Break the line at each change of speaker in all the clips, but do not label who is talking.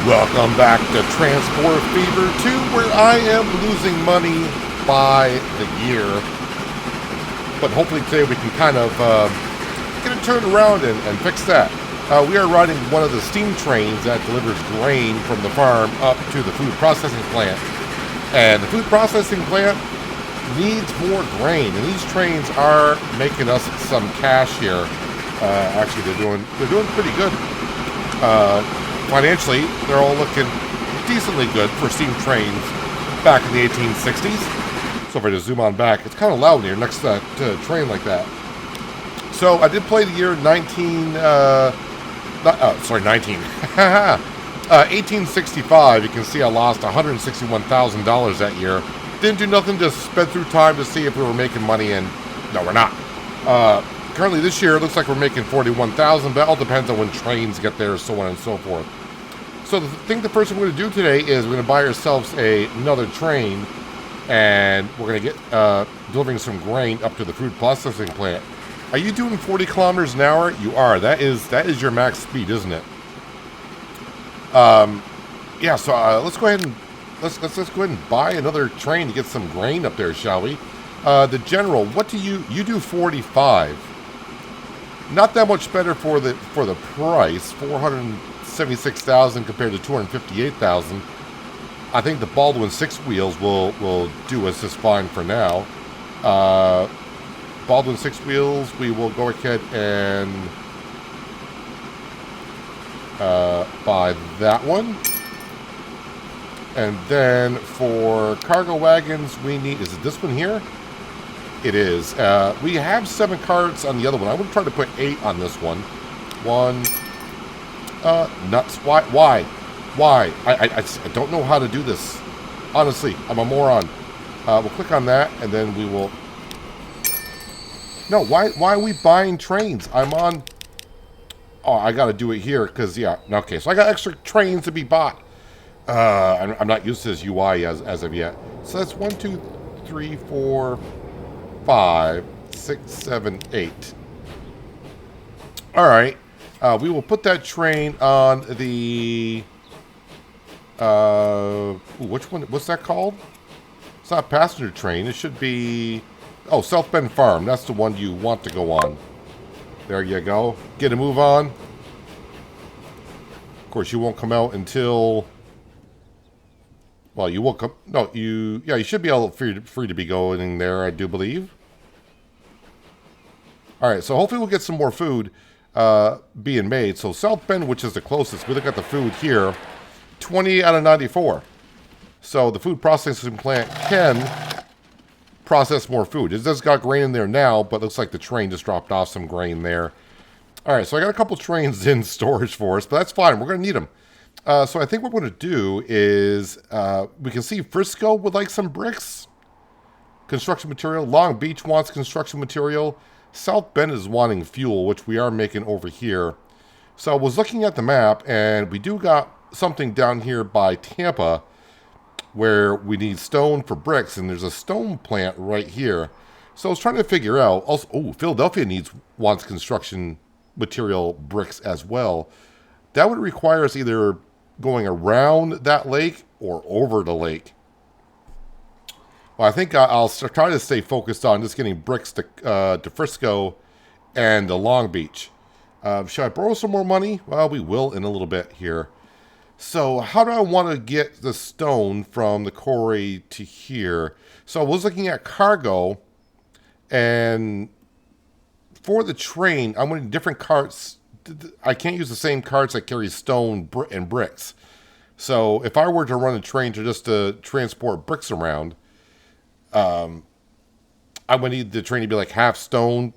Welcome back to Transport Fever 2, where I am losing money by the year. But hopefully today we can kind of get it turned around and fix that. We are riding one of the steam trains that delivers grain from the farm up to the food processing plant. And the food processing plant needs more grain, and these trains are making us some cash here. Actually, they're doing pretty good. Financially, they're all looking decently good for steam trains back in the 1860s. So if I just zoom on back, it's kind of loud here next to a train like that. So I did play the year 1865. You can see I lost $161,000 that year. Didn't do nothing, just sped through time to see if we were making money, and no, we're not. Currently this year, it looks like we're making $41,000, but it all depends on when trains get there, so on and so forth. So the first thing we're going to do today is we're going to buy ourselves another train, and we're going to get delivering some grain up to the food processing plant. Are you doing 40 kilometers an hour? You are. That is your max speed, isn't it? Yeah. So let's go ahead and let's go ahead and buy another train to get some grain up there, shall we? The general, what do you do? 45. Not that much better for the price. 476,000 compared to 258,000. I think the Baldwin 6 wheels will do us just fine for now. Baldwin 6 wheels, we will go ahead and buy that one. And then for cargo wagons, we need, is it this one here? It is. We have 7 carts on the other one. I would try to put 8 on this one. Nuts. Why? I don't know how to do this. Honestly, I'm a moron. We'll click on that, and then we will... No, why are we buying trains? I'm on... Oh, I got to do it here, because, yeah. Okay, so I got extra trains to be bought. I'm not used to this UI as of yet. So that's 1, 2, 3, 4... 5, 6, 7, 8. All right. We will put that train on the... which one? What's that called? It's not a passenger train. It should be... Oh, South Bend Farm. That's the one you want to go on. There you go. Get a move on. Of course, you won't come out until... Well, you will come... No, you... Yeah, you should be able free to be going in there, I do believe. Alright, so hopefully we'll get some more food being made. So South Bend, which is the closest, we look at the food here. 20 out of 94. So the food processing plant can process more food. It does got grain in there now, but looks like the train just dropped off some grain there. Alright, so I got a couple trains in storage for us, but that's fine. We're going to need them. So I think what we're going to do is, we can see Frisco would like some bricks. Construction material. Long Beach wants construction material. South Bend is wanting fuel, which we are making over here. So I was looking at the map, and we do got something down here by Tampa where we need stone for bricks, and there's a stone plant right here. So I was trying to figure out. Also, Philadelphia wants construction material bricks as well. That would require us either going around that lake or over the lake. Well, I think I'll try to stay focused on just getting bricks to Frisco and to Long Beach. Should I borrow some more money? Well, we will in a little bit here. So how do I want to get the stone from the quarry to here? So I was looking at cargo, and for the train, I'm going to different carts. I can't use the same carts that carry stone and bricks. So if I were to run a train to transport bricks around, I would need the train to be like half stone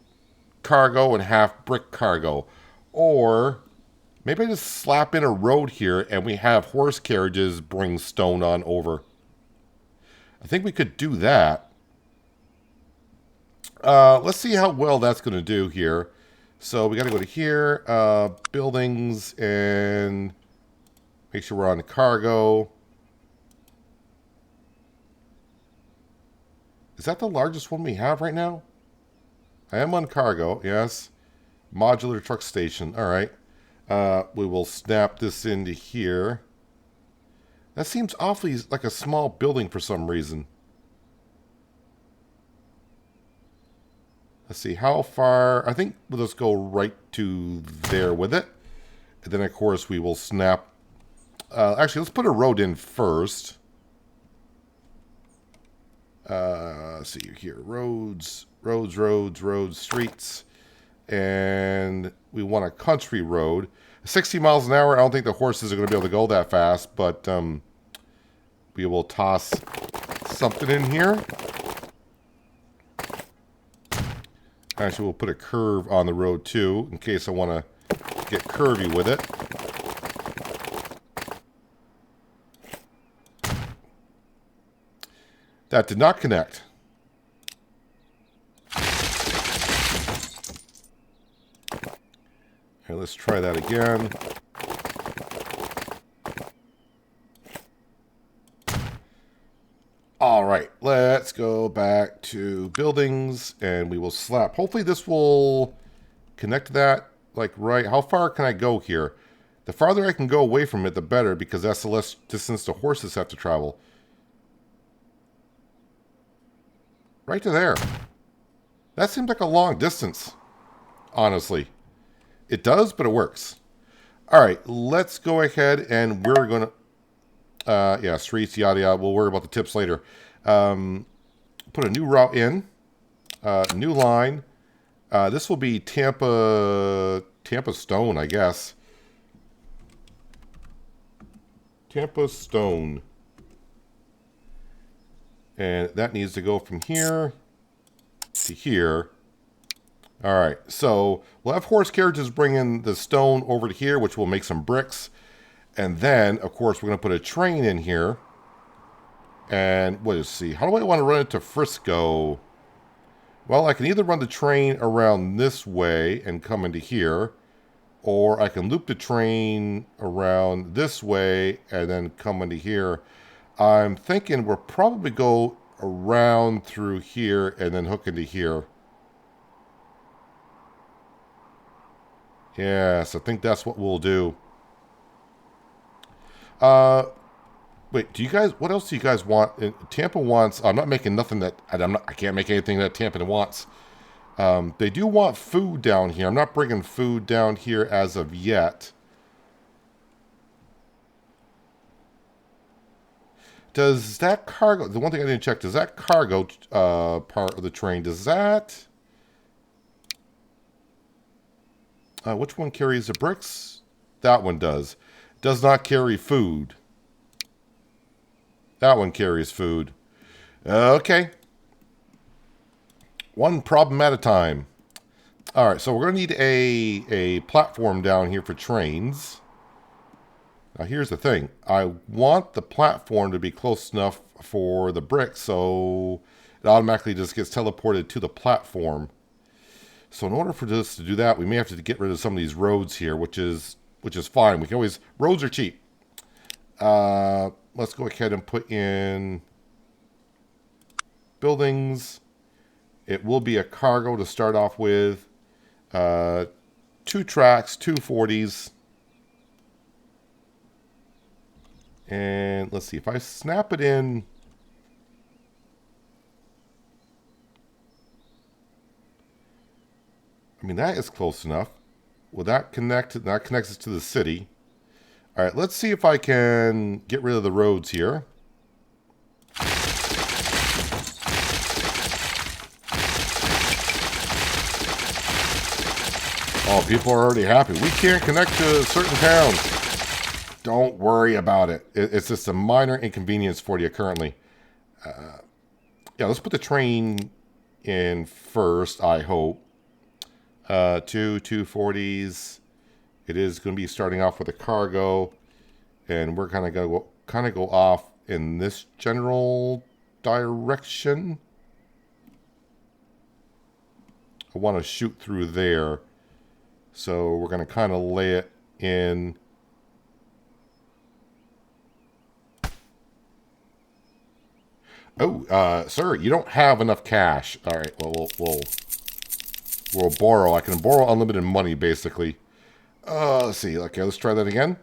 cargo and half brick cargo. Or maybe I just slap in a road here and we have horse carriages bring stone on over. I think we could do that. Let's see how well that's going to do here. So we got to go to here, buildings, and make sure we're on the cargo. Is that the largest one we have right now? I am on cargo, yes. Modular truck station, all right. We will snap this into here. That seems awfully like a small building for some reason. Let's see, how far? I think we'll just go right to there with it. And then, of course, we will snap. Actually, let's put a road in first. Let's see here. Roads, streets. And we want a country road. 60 miles an hour, I don't think the horses are going to be able to go that fast, but we will toss something in here. Actually, we'll put a curve on the road too, in case I want to get curvy with it. That did not connect. Okay, let's try that again. All right, let's go back to buildings, and we will slap. Hopefully this will connect that, like, right. How far can I go here? The farther I can go away from it, the better, because that's the less distance the horses have to travel. Right to there. That seems like a long distance, honestly. It does, but it works. All right, let's go ahead, and we're going to... yeah, streets, yada, yada. We'll worry about the tips later. Put a new route in. New line. This will be Tampa Stone, I guess. Tampa Stone. And that needs to go from here to here. All right, so we'll have horse carriages bringing the stone over to here, which will make some bricks. And then, of course, we're going to put a train in here. And let's see, how do I want to run it to Frisco? Well, I can either run the train around this way and come into here, or I can loop the train around this way and then come into here. I'm thinking we'll probably go around through here and then hook into here. Yes, I think that's what we'll do. Wait, do you guys, what else do you guys want? Tampa wants, I'm not making nothing that, I can't make anything that Tampa wants. They do want food down here. I'm not bringing food down here as of yet. Does that cargo, the one thing I didn't check, does that cargo part of the train, does that... which one carries the bricks? That one does. Does not carry food. That one carries food. Okay. One problem at a time. All right, so we're going to need a platform down here for trains. Now, here's the thing. I want the platform to be close enough for the bricks, so it automatically just gets teleported to the platform. So in order for this to do that, we may have to get rid of some of these roads here, which is fine. We can always, roads are cheap. Let's go ahead and put in buildings. It will be a cargo to start off with. 2 tracks, 2 40s. And let's see, if I snap it in... I mean, that is close enough. Will that connect? That connects us to the city. All right, let's see if I can get rid of the roads here. Oh, people are already happy. We can't connect to certain towns. Don't worry about it. It's just a minor inconvenience for you currently. Yeah, let's put the train in first, I hope. 2 240s. It is going to be starting off with a cargo, and we're kind of going to go off in this general direction. I want to shoot through there, so we're going to kind of lay it in. Oh, sir, you don't have enough cash. All right, well, we'll borrow. I can borrow unlimited money, basically. Let's see. Okay, let's try that again.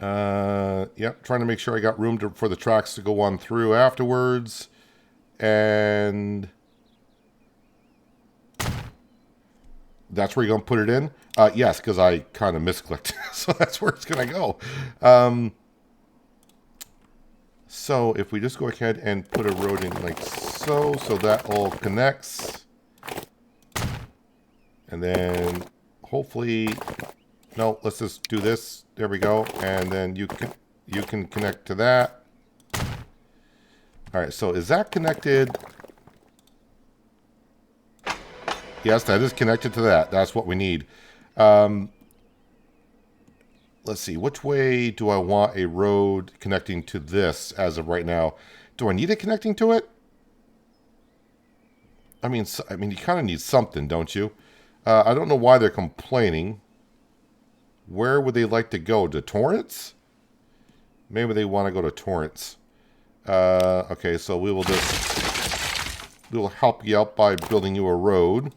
Yep, trying to make sure I got room for the tracks to go on through afterwards. And that's where you're going to put it in? Yes, because I kind of misclicked. So that's where it's going to go. So if we just go ahead and put a road in like so that all connects. And then hopefully, no, let's just do this. There we go. And then you can connect to that. All right, so is that connected? Yes, that is connected to that. That's what we need. Let's see. Which way do I want a road connecting to this as of right now? Do I need it connecting to it? I mean, you kind of need something, don't you? I don't know why they're complaining. Where would they like to go? To Torrance? Maybe they want to go to Torrance. Okay, so we will help you out by building you a road.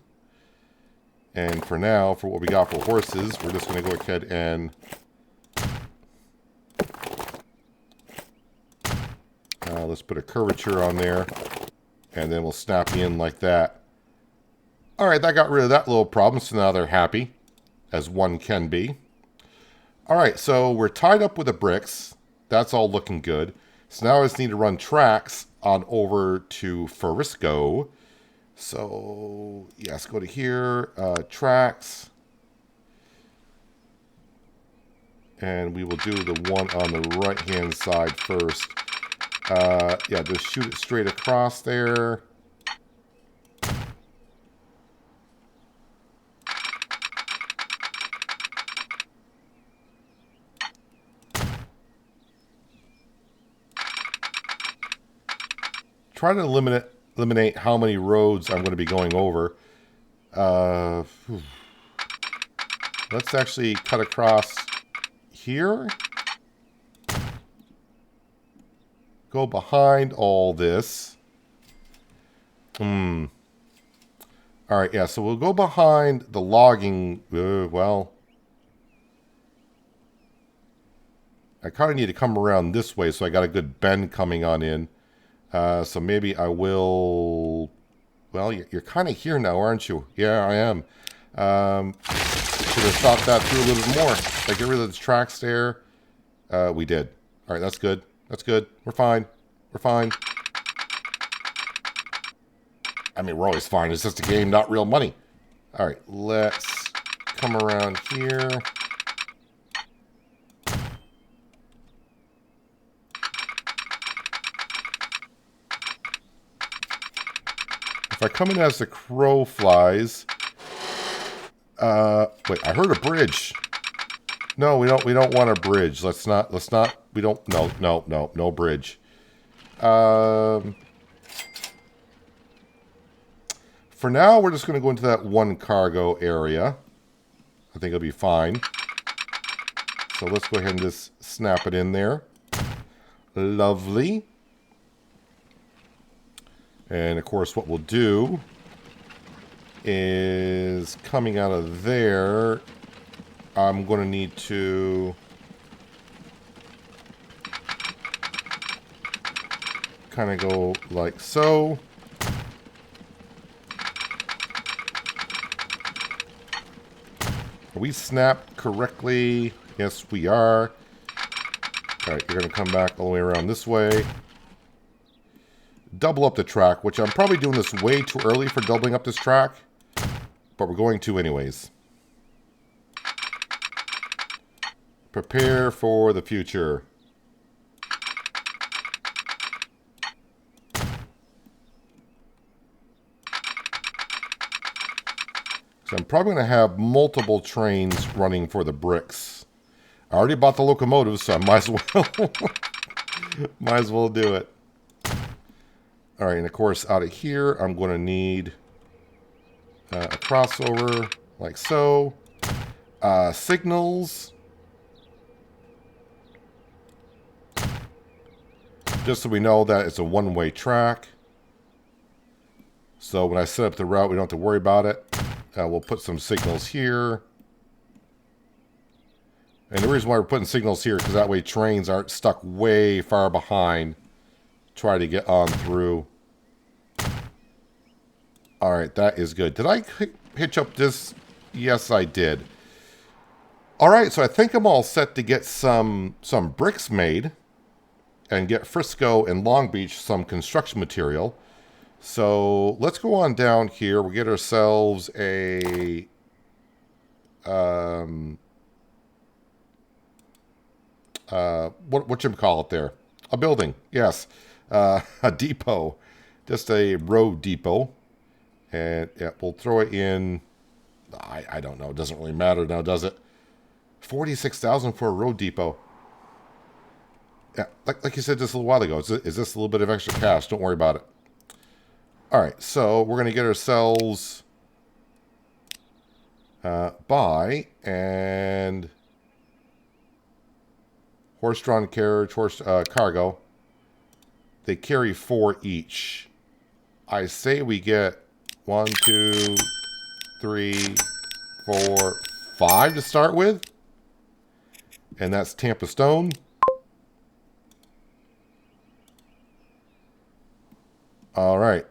And for now, for what we got for horses, we're just going to go ahead and let's put a curvature on there, and then we'll snap you in like that. All right, that got rid of that little problem, so now they're happy, as one can be. All right, so we're tied up with the bricks. That's all looking good. So now I just need to run tracks on over to Frisco. So, yes, go to here, tracks. And we will do the one on the right-hand side first. Yeah, just shoot it straight across there. Try to eliminate how many roads I'm going to be going over. Let's actually cut across here. Go behind all this. All right, yeah, so we'll go behind the logging. Well, I kind of need to come around this way, so I got a good bend coming on in. So maybe I will... Well, you're kind of here now, aren't you? Yeah, I am. Should have thought that through a little bit more. Like, get rid of the tracks there. We did. All right, that's good. That's good. We're fine. We're fine. I mean, we're always fine. It's just a game, not real money. All right, let's come around here. If I come in as the crow flies... wait, I heard a bridge. No, we don't want a bridge. Let's not, we don't, no bridge. For now, we're just going to go into that one cargo area. I think it'll be fine. So let's go ahead and just snap it in there. Lovely. And of course, what we'll do is coming out of there, I'm going to need to kind of go like so. Are we snapped correctly? Yes, we are. All right, you're going to come back all the way around this way. Double up the track, which I'm probably doing this way too early for doubling up this track, but we're going to anyways. Prepare for the future. So I'm probably going to have multiple trains running for the bricks. I already bought the locomotive, so I might as well do it. All right, and of course, out of here, I'm going to need a crossover like so. Signals. Just so we know that it's a one-way track. So when I set up the route, we don't have to worry about it. We'll put some signals here. And the reason why we're putting signals here is because that way trains aren't stuck way far behind. Try to get on through. All right, that is good. Did I hitch up this? Yes, I did. All right, so I think I'm all set to get some bricks made and get Frisco and Long Beach some construction material. So let's go on down here. We'll get ourselves a what you call it there? A building, yes. A depot, just a road depot. And yeah, we'll throw it in. I don't know. It doesn't really matter now, does it? 46,000 for a road depot. Yeah, like you said just a little while ago, is this a little bit of extra cash? Don't worry about it. All right, so we're going to get ourselves buy and horse-drawn carriage, cargo. They carry 4 each. I say we get 1, 2, 3, 4, 5 to start with. And that's Tampa Stone. All right.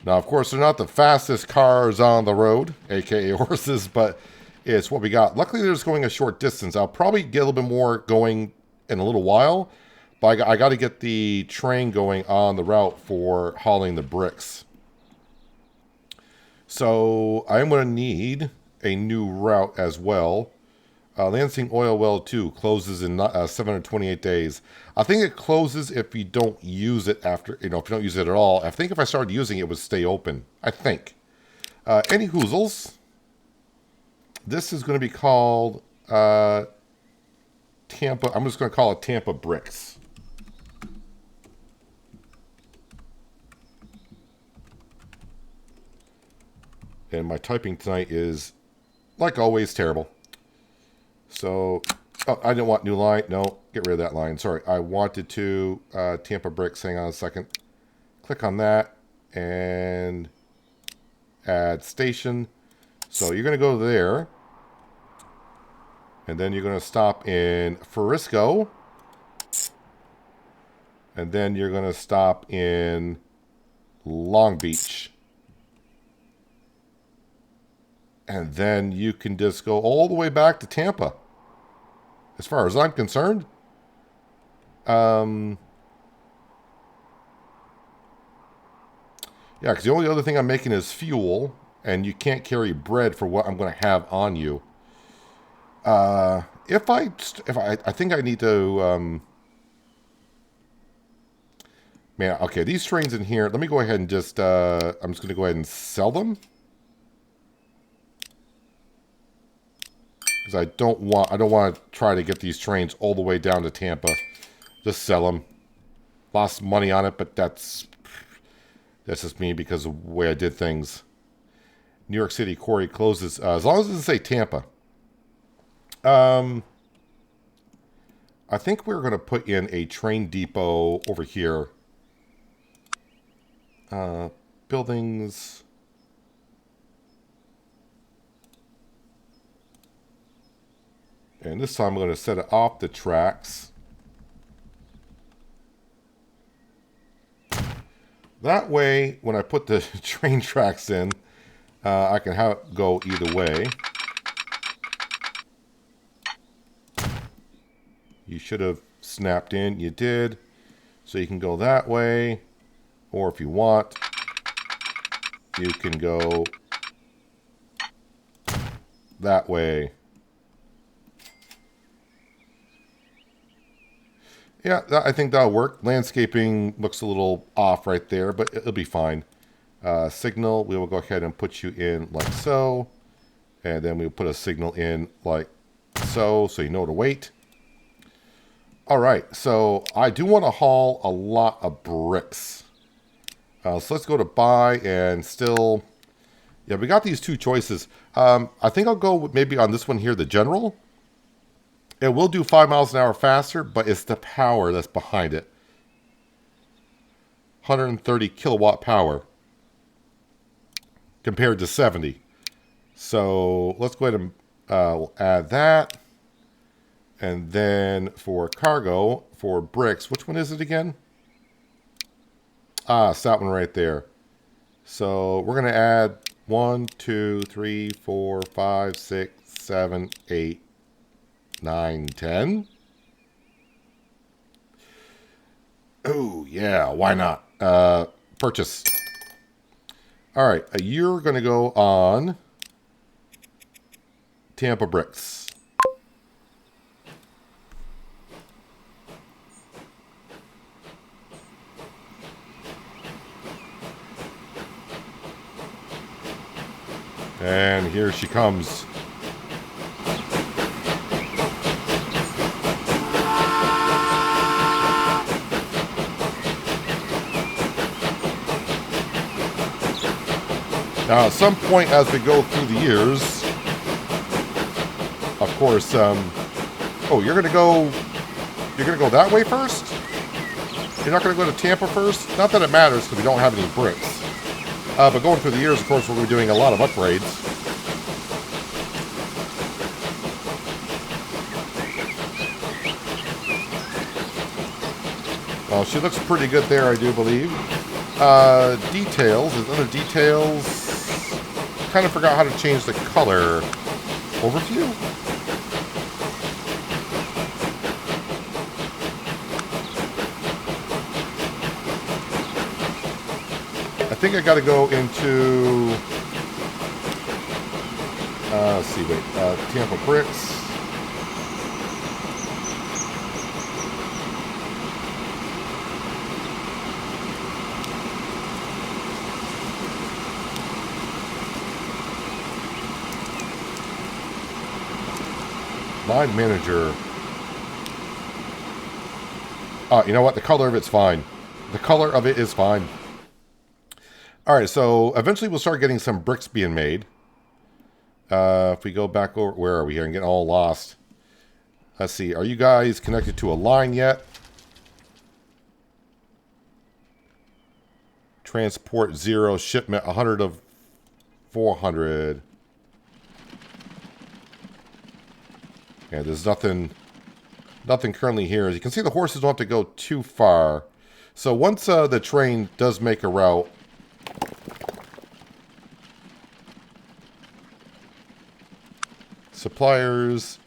Now, of course, they're not the fastest cars on the road, aka horses, but it's what we got. Luckily, they're just going a short distance. I'll probably get a little bit more going in a little while, but I got to get the train going on the route for hauling the bricks. So I'm going to need a new route as well. Lansing Oil Well 2 closes in 728 days. I think it closes if you don't use it after, if you don't use it at all. I think if I started using it, it would stay open. I think. Any hoozles. This is going to be called Tampa. I'm just going to call it Tampa Bricks. And my typing tonight is, like always, terrible. So, oh, I didn't want new line. No, get rid of that line. Sorry, I wanted to Tampa Bricks. Hang on a second. Click on that and add station. So you're going to go there. And then you're going to stop in Frisco. And then you're going to stop in Long Beach. And then you can just go all the way back to Tampa. As far as I'm concerned. Yeah, because the only other thing I'm making is fuel. And you can't carry bread for what I'm going to have on you. I think I need to... man, okay, these trains in here, let me go ahead and just... I'm just going to go ahead and sell them. Because I don't want to try to get these trains all the way down to Tampa. Just sell them. Lost money on it, but that's just me because of the way I did things. New York City quarry closes as long as it doesn't say Tampa. I think we're going to put in a train depot over here. Buildings. And this time I'm going to set it off the tracks. That way, when I put the train tracks in, I can have it go either way. You should have snapped in. You did. So you can go that way. Or if you want, you can go that way. Yeah, I think that'll work. Landscaping looks a little off right there, but it'll be fine. Signal, we will go ahead and put you in like so. And then we'll put a signal in like so you know to wait. All right, so I do want to haul a lot of bricks. So let's go to buy and still... Yeah, we got these two choices. I think I'll go with maybe on this one here, the general. It will do 5 miles an hour faster, but it's the power that's behind it. 130 kilowatt power compared to 70. So let's go ahead and we'll add that. And then for cargo, for bricks, which one is it again? Ah, it's that one right there. So we're going to add 1, 2, 3, 4, 5, 6, 7, 8, 9, 10. Oh, yeah, why not? Purchase. All right, you're going to go on Tampa Bricks. And here she comes. Now, at some point as we go through the years, of course, oh, you're gonna go that way first? You're not gonna go to Tampa first? Not that it matters because we don't have any bricks. But going through the years, of course, we're doing a lot of upgrades. Well, she looks pretty good there, I do believe. Details, there's other details. Kind of forgot how to change the color. Overview? I think I got to go into, let's see, wait, Tampa Bricks. Line manager. You know what? The color of it's fine. The color of it is fine. All right, so eventually we'll start getting some bricks being made. If we go back over, where are we here? I'm getting all lost. Let's see. Are you guys connected to a line yet? Transport 0, shipment 100 of 400. Yeah, there's nothing currently here. As you can see, the horses don't have to go too far. So once the train does make a route, suppliers,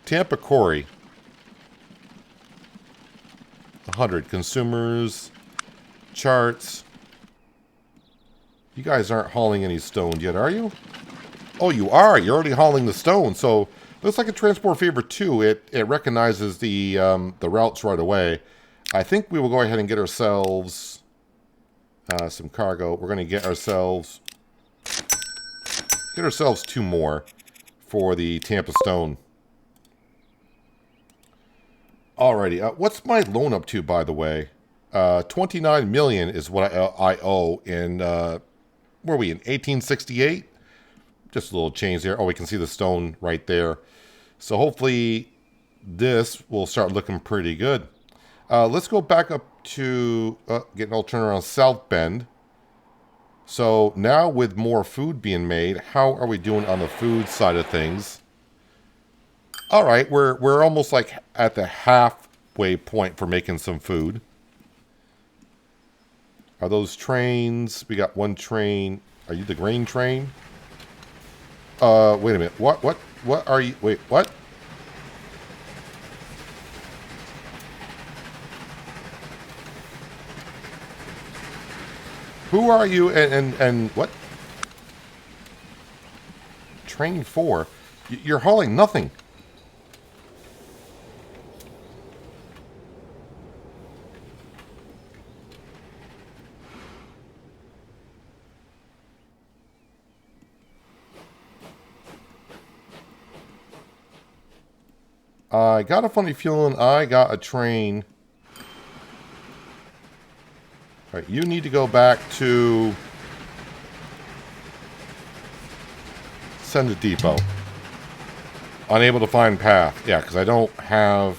Tampa Quarry, 100 consumers, charts. You guys aren't hauling any stone yet, are you? Oh, you are. You're already hauling the stone. So looks like a transport favor too. It recognizes the routes right away. I think we will go ahead and get ourselves some cargo. We're going to get ourselves 2 more for the Tampa Stone. Alrighty, what's my loan up to, by the way? 29 million is what I owe in, where are we, in 1868? Just a little change there. Oh, we can see the stone right there. So hopefully this will start looking pretty good. Let's go back up to, getting all turned around, South Bend. So now with more food being made, how are we doing on the food side of things? All right, we're almost like at the halfway point for making some food. Are those trains? We got one train. Are you the grain train? Wait a minute. What are you? Wait, what? Who are you and what? Train 4? You're hauling nothing. I got a funny feeling I got a train. All right, you need to go back to send a depot. Unable to find path. Yeah, because I don't have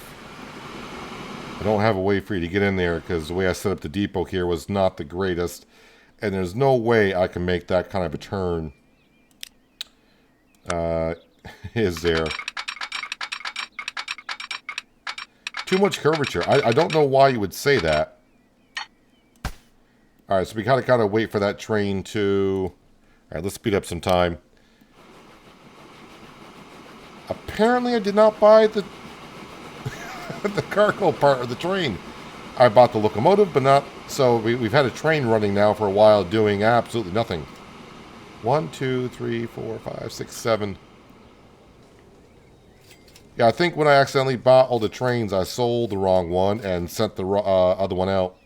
a way for you to get in there because the way I set up the depot here was not the greatest. And there's no way I can make that kind of a turn. Is there? Too much curvature. I don't know why you would say that. Alright, so we gotta wait for that train to... Alright, let's speed up some time. Apparently I did not buy the the cargo part of the train. I bought the locomotive, but not... So we've had a train running now for a while doing absolutely nothing. 1, 2, 3, 4, 5, 6, 7. Yeah, I think when I accidentally bought all the trains, I sold the wrong one and sent the other one out.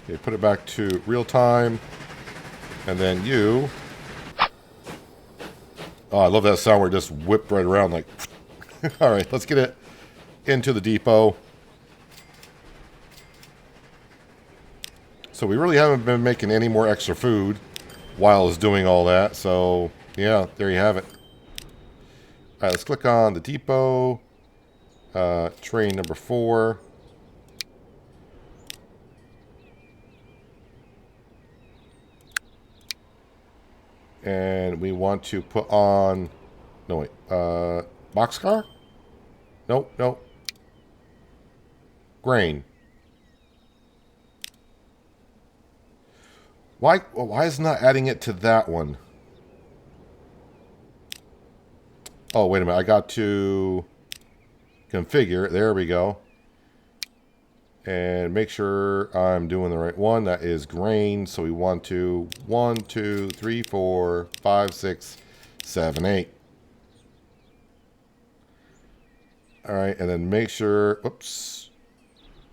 Okay, put it back to real time. And then you... Oh, I love that sound where it just whipped right around like... Alright, let's get it into the depot. So we really haven't been making any more extra food while it's doing all that. So, yeah, there you have it. Alright, let's click on the depot. Train number 4. And we want to put on... No, wait. Boxcar? Nope, nope. Grain. Why is it not adding it to that one? Oh, wait a minute. I got to configure. There we go. And make sure I'm doing the right one. That is grain. So we want to 1, 2, 3, 4, 5, 6, 7, 8. All right, and then make sure, oops,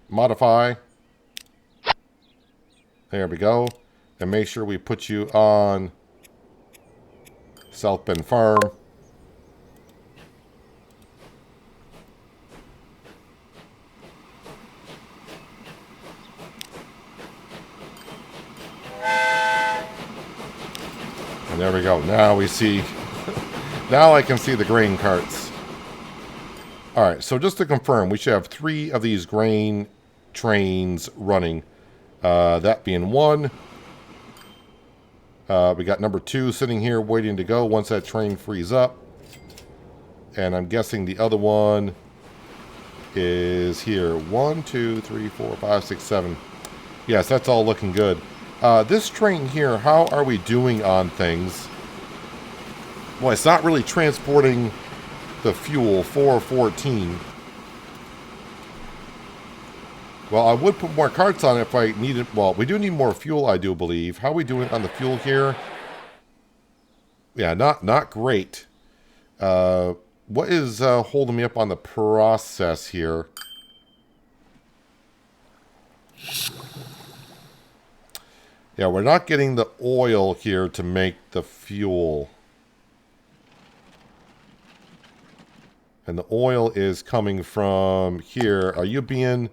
modify. There we go. And make sure we put you on South Bend Farm. And there we go. Now we see, now I can see the grain carts. All right, so just to confirm, we should have 3 of these grain trains running. That being 1. We got number 2 sitting here waiting to go once that train frees up. And I'm guessing the other one is here. 1, 2, 3, 4, 5, 6, 7. Yes, that's all looking good. This train here, how are we doing on things? Well, it's not really transporting the fuel, 414. Well, I would put more carts on it if I needed... Well, we do need more fuel, I do believe. How are we doing on the fuel here? Yeah, not great. What is holding me up on the process here? Yeah, we're not getting the oil here to make the fuel. And the oil is coming from here. Are you being...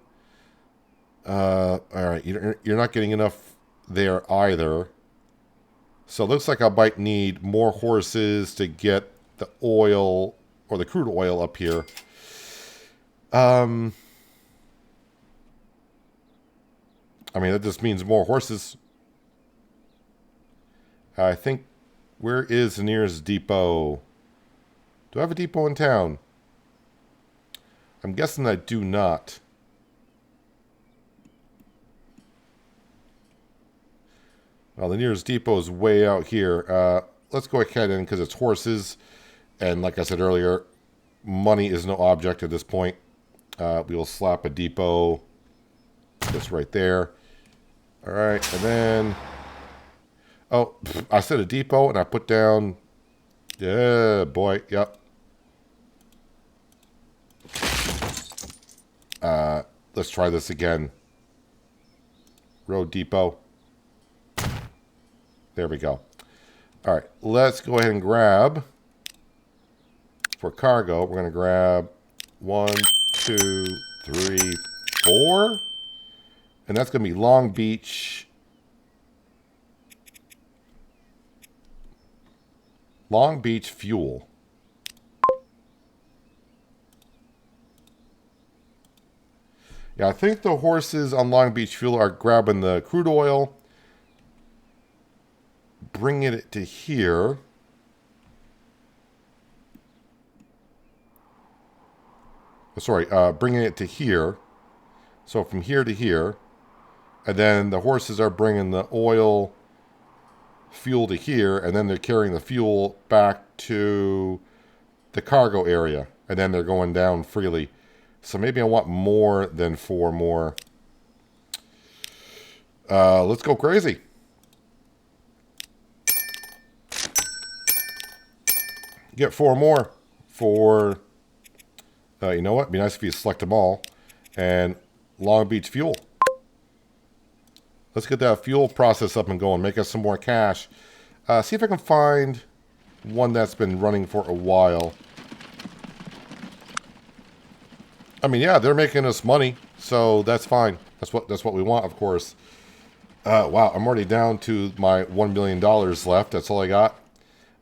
all right, you're not getting enough there either. So it looks like I might need more horses to get the oil, or the crude oil up here. I mean, that just means more horses. I think, where is the nearest depot? Do I have a depot in town? I'm guessing I do not. Well, the nearest depot is way out here. Let's go ahead in because it's horses. And like I said earlier, money is no object at this point. We will slap a depot just right there. All right, and then... Oh, I said a depot and I put down... Yeah, boy, yep. Let's try this again. Road depot. There we go. All right, let's go ahead and grab, for cargo, we're going to grab 1, 2, 3, 4. And that's going to be Long Beach. Long Beach fuel. Yeah, I think the horses on Long Beach fuel are grabbing the crude oil. bringing it to here. Sorry, bringing it to here. So from here to here. And then the horses are bringing the oil, fuel to here. And then they're carrying the fuel back to the cargo area. And then they're going down freely. So maybe I want more than 4 more. Let's go crazy. Get 4 more for, you know what? It'd be nice if you select them all. And Long Beach Fuel. Let's get that fuel process up and going. Make us some more cash. See if I can find one that's been running for a while. I mean, yeah, they're making us money, so that's fine. That's what we want, of course. Wow, I'm already down to my $1 million left. That's all I got.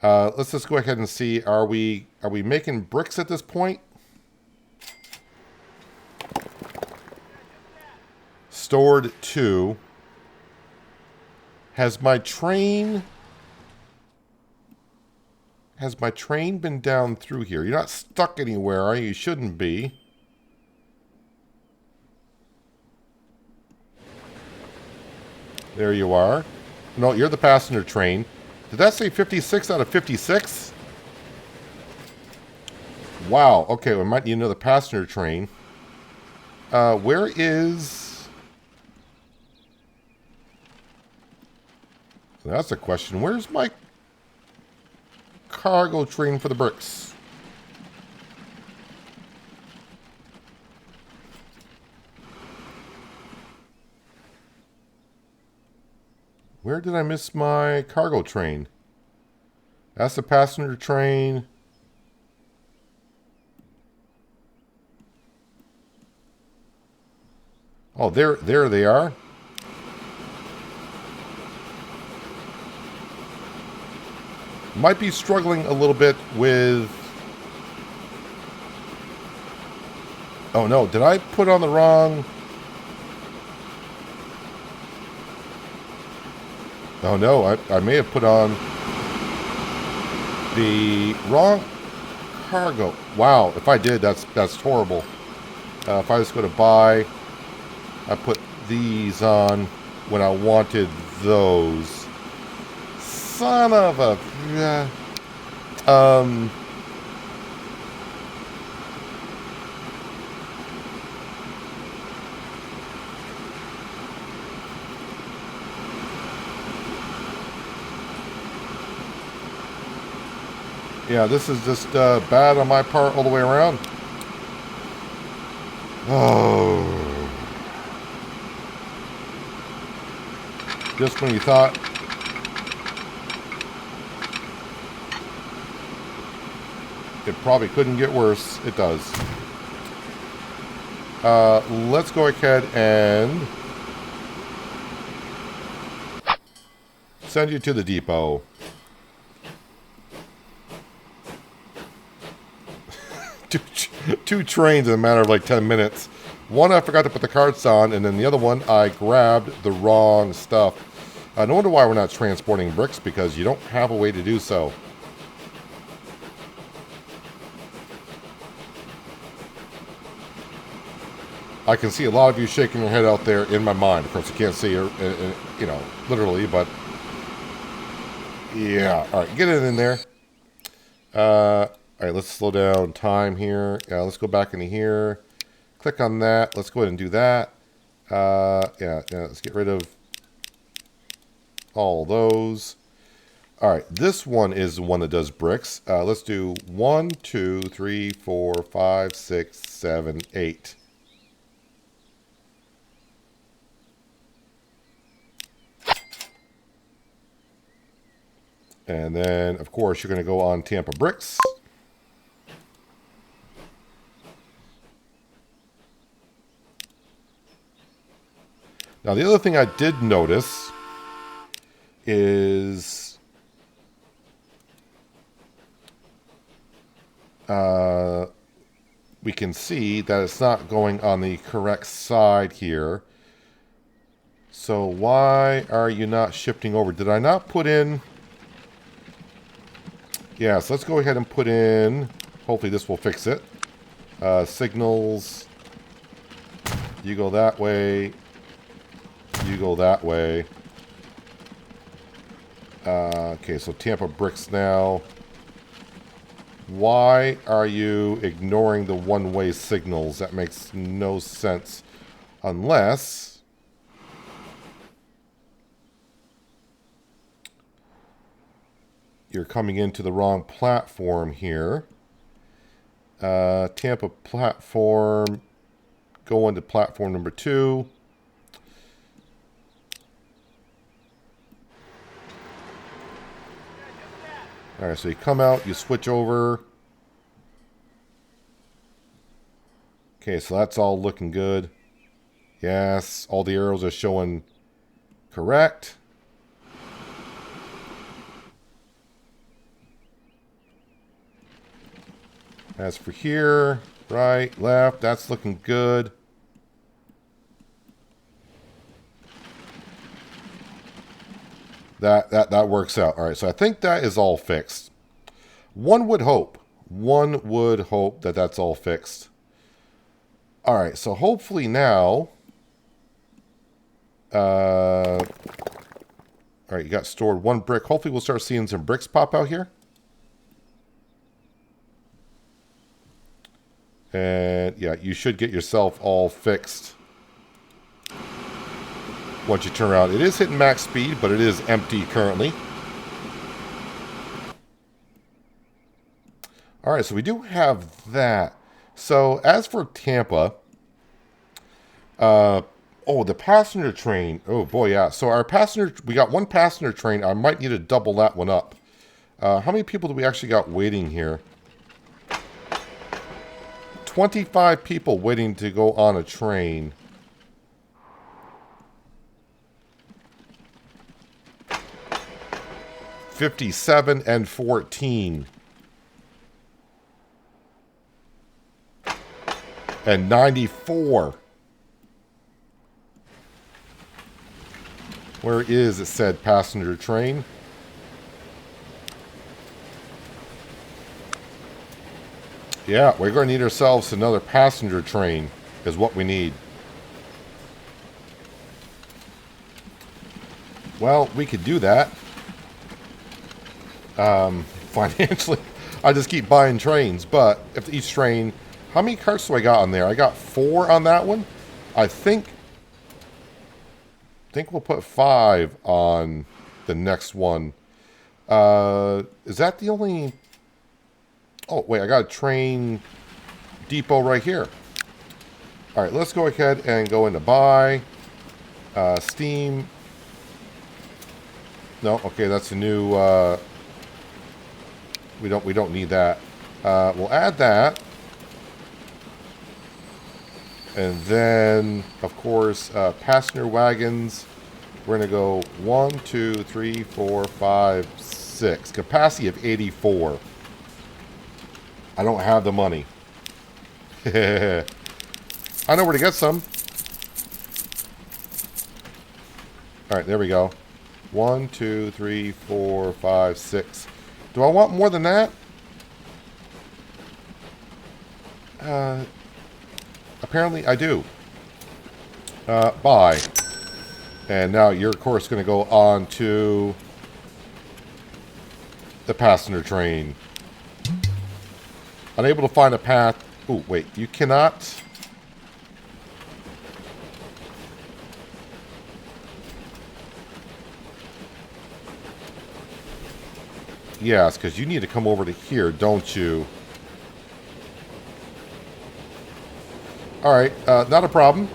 Let's just go ahead and see. Are we making bricks at this point? Stored 2. Has my train been down through here? You're not stuck anywhere, are you? You shouldn't be. There you are. No, you're the passenger train. Did that say 56 out of 56? Wow. Okay, we might need another passenger train. Where is... That's a question. Where's my cargo train for the bricks? Where did I miss my cargo train? That's the passenger train. Oh, there they are. Might be struggling a little bit with... Oh no, did I put on the wrong... Oh no, I may have put on the wrong cargo. Wow, if I did, that's horrible. If I just go to buy, I put these on when I wanted those. Son of a... Yeah, this is just bad on my part all the way around. Oh. Just when you thought... It probably couldn't get worse. It does. Let's go ahead and... send you to the depot. Two trains in a matter of like 10 minutes. One I forgot to put the carts on, and then the other one I grabbed the wrong stuff. No wonder why we're not transporting bricks, because you don't have a way to do so. I can see a lot of you shaking your head out there in my mind. Of course, you can't see her, you know, literally, but yeah. All right, get it in there. All right, let's slow down time here. Let's go back into here. Click on that. Let's go ahead and do that. Yeah, let's get rid of all those. All right, this one is the one that does bricks. Let's do 1, 2, 3, 4, 5, 6, 7, 8. And then, of course, you're going to go on Tampa Bricks. Now, the other thing I did notice is we can see that it's not going on the correct side here. So why are you not shifting over? Did I not put in... Yeah, so let's go ahead and put in... Hopefully this will fix it. Signals. You go that way. You go that way. Okay, so Tampa bricks now. Why are you ignoring the one-way signals? That makes no sense. Unless... you're coming into the wrong platform here. Tampa platform. Go into platform number 2. Alright, so you come out, you switch over. Okay, so that's all looking good. Yes, all the arrows are showing correct. As for here, right, left, that's looking good. That works out. All right, so I think that is all fixed. One would hope that that's all fixed. All right, so hopefully now... all right, you got stored 1 brick. Hopefully we'll start seeing some bricks pop out here. And yeah, you should get yourself all fixed once you turn around. It is hitting max speed, but it is empty currently. All right, so we do have that. So as for Tampa, oh, the passenger train. Oh boy, yeah. So our passenger, we got 1 passenger train. I might need to double that one up. How many people do we actually got waiting here? 25 people waiting to go on a train. $57 and $14. And 94. Where is it said passenger train? Yeah, we're going to need ourselves another passenger train is what we need. Well, we could do that. Financially, I just keep buying trains, but if each train... How many carts do I got on there? I got 4 on that one. I think we'll put 5 on the next one. Is that the only... Oh, wait, I got a train depot right here. All right, let's go ahead and go into buy. Steam. No, okay, that's a new... we don't need that. We'll add that. And then, of course, passenger wagons. We're going to go 1, 2, 3, 4, 5, 6. Capacity of 84. I don't have the money. I know where to get some. All right, there we go. 1, 2, 3, 4, 5, 6. Do I want more than that? Apparently I do. Buy. And now you're, of course, going to go on to the passenger train. Unable to find a path. Oh, wait. You cannot... Yes, because you need to come over to here, don't you? Alright, not a problem.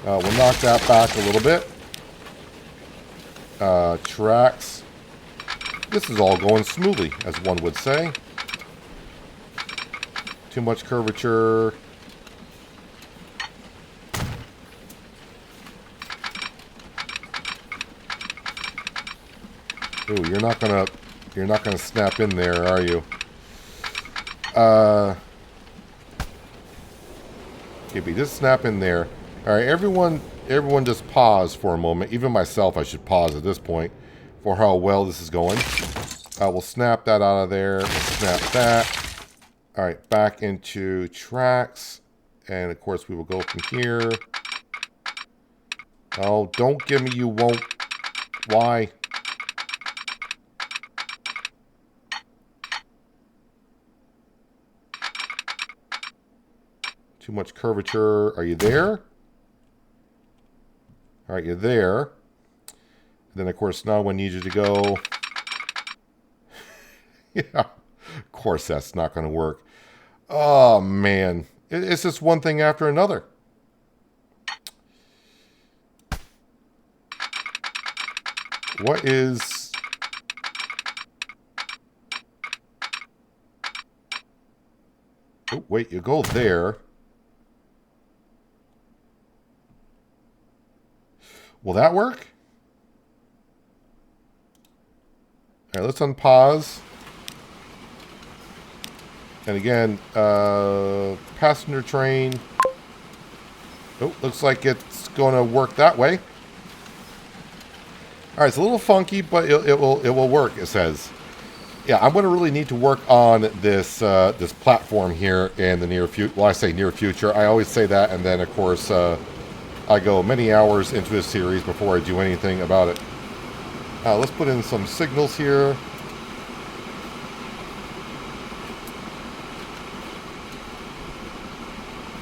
We'll knock that back a little bit. Tracks. This is all going smoothly, as one would say. Too much curvature. Ooh, you're not gonna snap in there, are you? Okay, just snap in there. All right, everyone, Everyone just pause for a moment. Even myself, I should pause at this point for how well this is going. We'll snap that out of there. We'll snap that. All right, back into tracks. And, of course, we will go from here. Oh, don't give me you won't. Why? Too much curvature. Are you there? All right, you're there. And then, of course, now I need you to go. Yeah, of course that's not going to work. Oh, man. It's just one thing after another. What is... Oh, wait, you go there. Will that work? All right, let's unpause. And again, passenger train. Oh, looks like it's going to work that way. All right, it's a little funky, but it will work. It says, yeah, I'm going to really need to work on this this platform here in the near future. Well, I say near future. I always say that, and then of course I go many hours into this series before I do anything about it. Let's put in some signals here.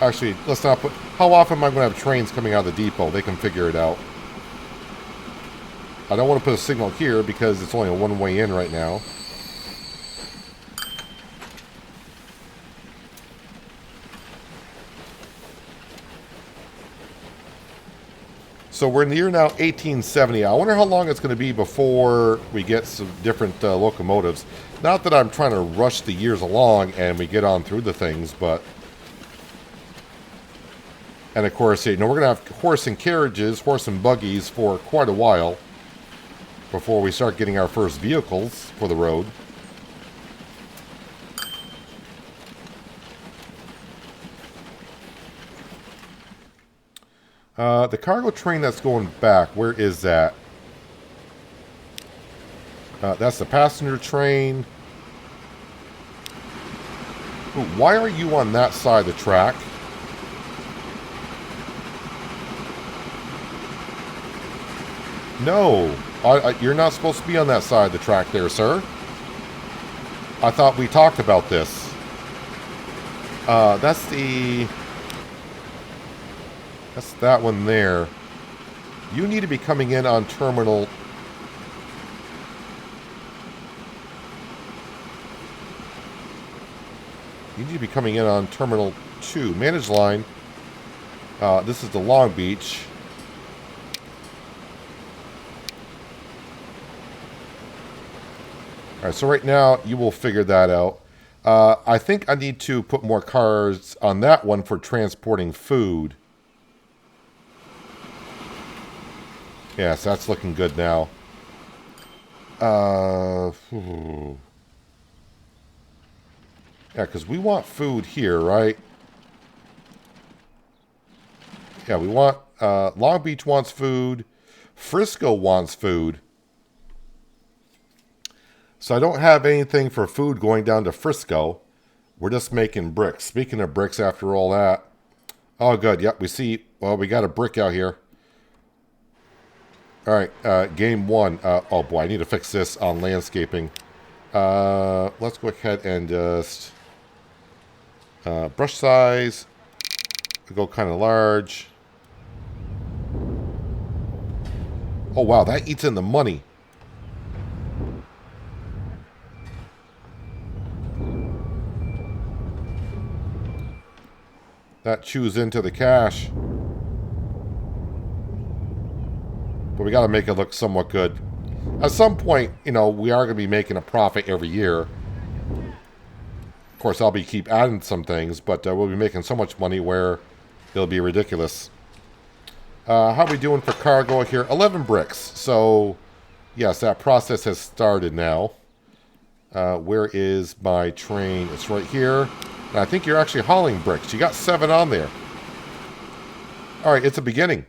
Actually, let's not put... How often am I going to have trains coming out of the depot? They can figure it out. I don't want to put a signal here because it's only a one-way in right now. So we're in the year now 1870. I wonder how long it's going to be before we get some different locomotives. Not that I'm trying to rush the years along and we get on through the things, but... And of course, you know, we're going to have horse and carriages, horse and buggies for quite a while before we start getting our first vehicles for the road. The cargo train that's going back, where is that? That's the passenger train. Ooh, why are you on that side of the track? No, you're not supposed to be on that side of the track there, sir. I thought we talked about this. That's that one there. You need to be coming in on terminal... You need to be coming in on terminal 2. Manage line. This is the Long Beach. Alright, so right now, you will figure that out. I think I need to put more cars on that one for transporting food. Yes, that's looking good now. Yeah, because we want food here, right? Yeah, we want... Long Beach wants food. Frisco wants food. So I don't have anything for food going down to Frisco. We're just making bricks. Speaking of bricks, after all that... Oh, good. Yep, we see... Well, we got a brick out here. Alright, game 1. Oh, boy, I need to fix this on landscaping. Let's go ahead and just... brush size. Go kind of large. Oh, wow, that eats in the money. That chews into the cash. But we got to make it look somewhat good. At some point, you know, we are going to be making a profit every year. Of course, I'll keep adding some things, but we'll be making so much money where it'll be ridiculous. How are we doing for cargo here? 11 bricks. So, yes, that process has started now. Where is my train? It's right here. And I think you're actually hauling bricks. You got 7 on there. All right, it's a beginning.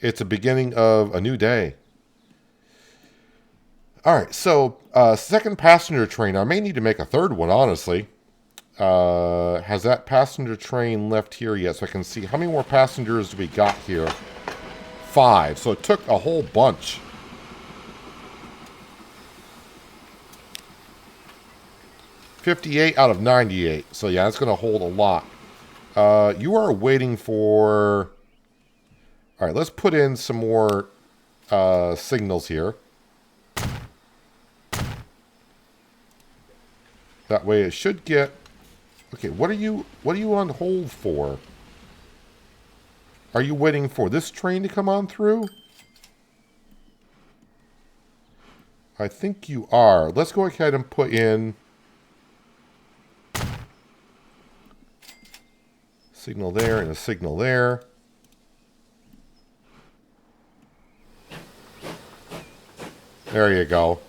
It's a beginning of a new day. All right, so second passenger train. I may need to make a third one, honestly. Has that passenger train left here yet? So I can see how many more passengers do we got here? 5. So it took a whole bunch. $58 out of 98. So yeah, it's going to hold a lot. You are waiting for... All right, let's put in some more signals here. That way it should get... Okay, what are you on hold for? Are you waiting for this train to come on through? I think you are. Let's go ahead and put in... signal there and a signal there. There you go.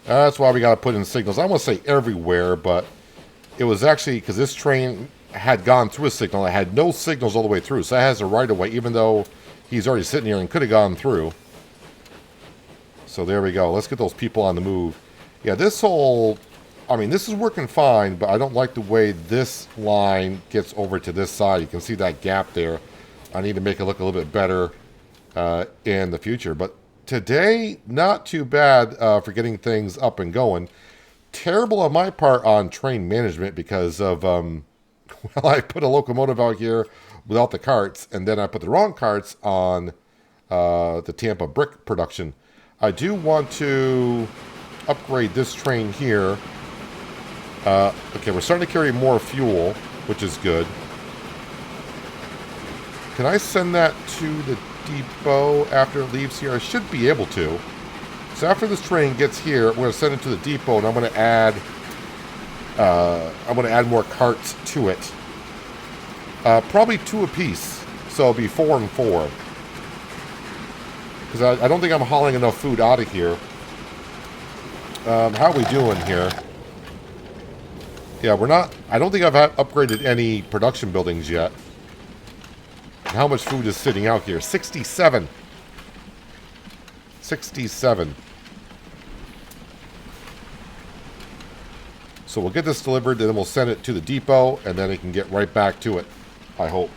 That's why we got to put in signals. I won't say everywhere, but it was actually because this train had gone through a signal. It had no signals all the way through, so it has a right of way, even though he's already sitting here and could have gone through. So there we go. Let's get those people on the move. Yeah, this whole... I mean, this is working fine, but I don't like the way this line gets over to this side. You can see that gap there. I need to make it look a little bit better in the future. But today, not too bad for getting things up and going. Terrible on my part on train management because of, well, I put a locomotive out here without the carts, and then I put the wrong carts on the Tampa brick production. I do want to upgrade this train here. Okay, we're starting to carry more fuel, which is good. Can I send that to the depot after it leaves here? I should be able to. So after this train gets here, I'm going to send it to the depot, and I'm going to add more carts to it. Probably 2 apiece, so it'll be 4 and 4. Because I don't think I'm hauling enough food out of here. How are we doing here? Yeah, we're not... I don't think I've upgraded any production buildings yet. And how much food is sitting out here? 67. 67. So we'll get this delivered, and then we'll send it to the depot, and then it can get right back to it, I hope.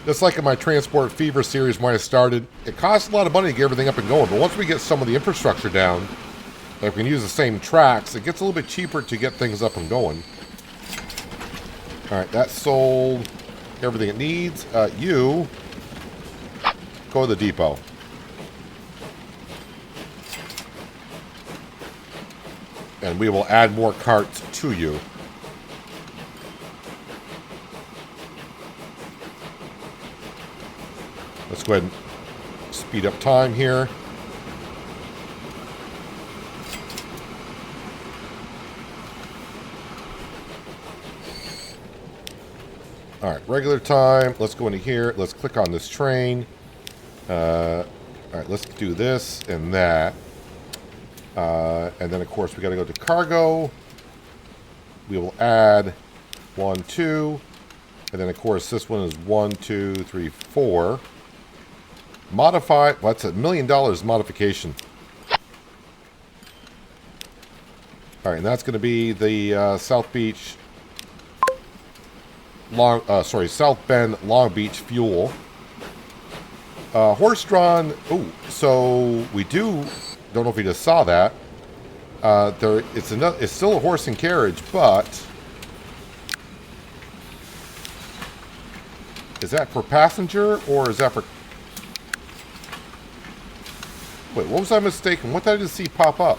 Just like in my Transport Fever series when I started, it costs a lot of money to get everything up and going. But once we get some of the infrastructure down, like we can use the same tracks, it gets a little bit cheaper to get things up and going. Alright, that sold everything it needs. You go to the depot. And we will add more carts to you. Let's go ahead and speed up time here. All right, regular time. Let's go into here. Let's click on this train. All right, let's do this and that. And then, of course, we got to go to cargo. We will add 1, 2. And then, of course, this one is 1, 2, 3, 4. Modify. Well, that's $1 million modification. All right, and that's going to be the South Beach... South Bend Long Beach fuel. Horse-drawn. Oh, so we do. Don't know if you just saw that. It's still a horse and carriage, but is that for passenger or is that for? Wait, what was I mistaken? What did I just see pop up?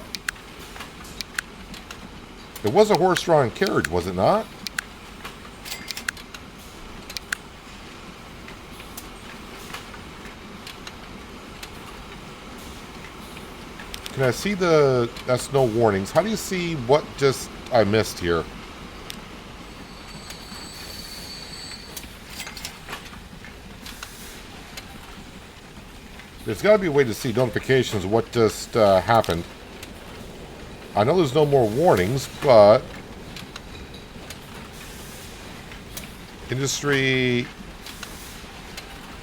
It was a horse-drawn carriage, was it not? Can I see the... That's no warnings. How do you see what just I missed here? There's got to be a way to see notifications of what just happened. I know there's no more warnings, but industry,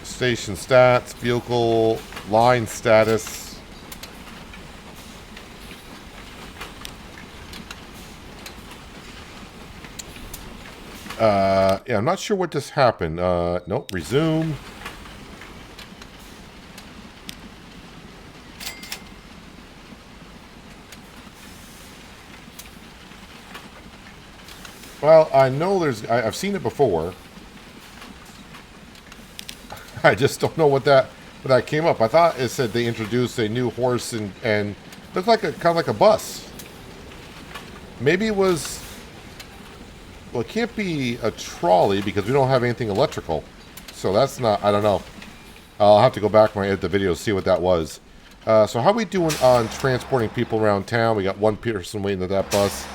station stats, vehicle, line status. Yeah, I'm not sure what just happened. Nope, resume. Well, I know I've seen it before. I just don't know what that came up. I thought it said they introduced a new horse and looked like kind of like a bus. Maybe it was. Well, it can't be a trolley because we don't have anything electrical. So that's not. I don't know. I'll have to go back when I edit the video to see what that was. So how are we doing on transporting people around town? We got one person waiting at that bus.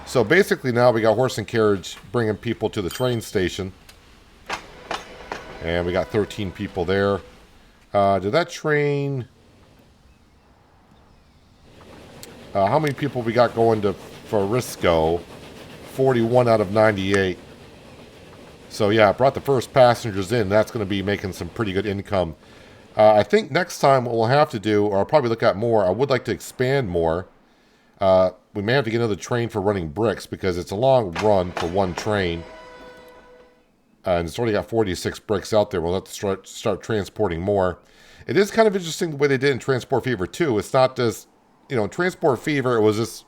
So basically now we got horse and carriage bringing people to the train station. And we got 13 people there. Did that train... how many people we got going to Frisco? 41 out of 98. So yeah, I brought the first passengers in. That's going to be making some pretty good income. I think next time what we'll have to do, or I'll probably look at more, I would like to expand more. We may have to get another train for running bricks because it's a long run for one train. And it's already got 46 bricks out there. We'll have to start transporting more. It is kind of interesting the way they did in Transport Fever 2. It's not just, in Transport Fever, it was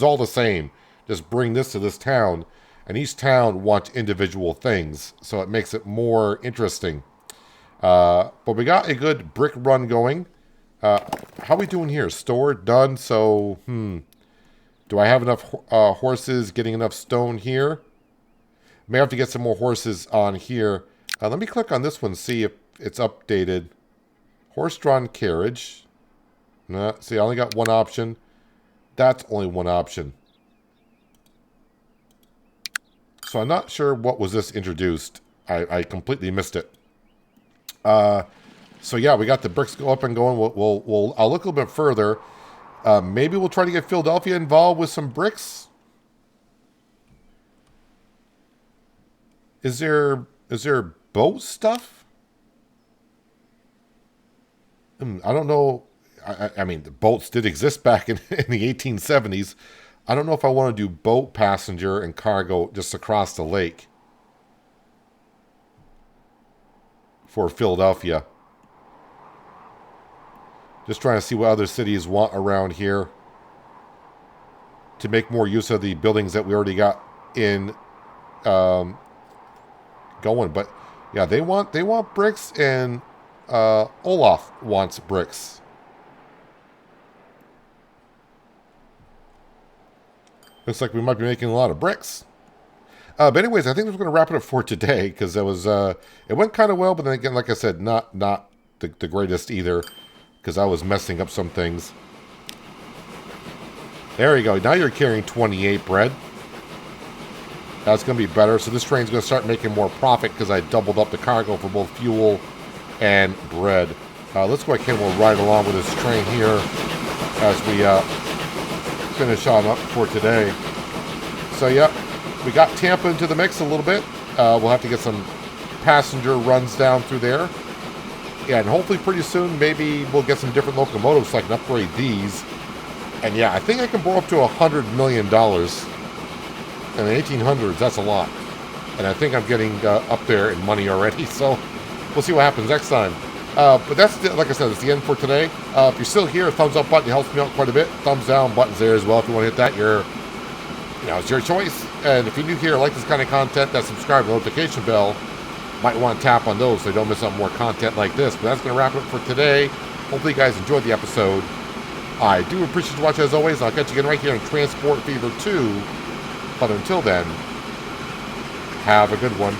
all the same. Just bring this to this town. And each town wants individual things. So it makes it more interesting. But we got a good brick run going. How are we doing here? Store done. So, do I have enough horses, getting enough stone here? May have to get some more horses on here. Let me click on this one, see if it's updated. Horse-drawn carriage. No, see, I only got one option. That's only one option. So I'm not sure what was this introduced. I completely missed it. So yeah, we got the bricks go up and going. I'll look a little bit further. Maybe we'll try to get Philadelphia involved with some bricks. Is there boat stuff? I don't know. I mean, the boats did exist back in the 1870s. I don't know if I want to do boat passenger and cargo just across the lake for Philadelphia. Just trying to see what other cities want around here to make more use of the buildings that we already got in going. But yeah, they want bricks, and Olaf wants bricks. Looks like we might be making a lot of bricks. But anyways, I think we're going to wrap it up for today because it went kind of well, but then again, like I said, not the greatest either because I was messing up some things. There you go. Now you're carrying 28 bread. That's going to be better. So this train's going to start making more profit because I doubled up the cargo for both fuel and bread. Let's go ahead and we'll ride along with this train here as we finish on up for today. So yeah, we got Tampa into the mix a little bit. We'll have to get some passenger runs down through there. Yeah, and hopefully pretty soon maybe we'll get some different locomotives so I can upgrade these. And yeah, I think I can borrow up to $100 million. In the 1800s, that's a lot. And I think I'm getting up there in money already. So we'll see what happens next time. But that's, like I said, it's the end for today. If you're still here, thumbs up button helps me out quite a bit. Thumbs down button's there as well. If you want to hit that, it's your choice. And if you're new here, like this kind of content, that subscribe, notification bell, might want to tap on those so you don't miss out more content like this. But that's going to wrap it up for today. Hopefully you guys enjoyed the episode. I do appreciate you watching as always. I'll catch you again right here on Transport Fever 2. But until then, have a good one.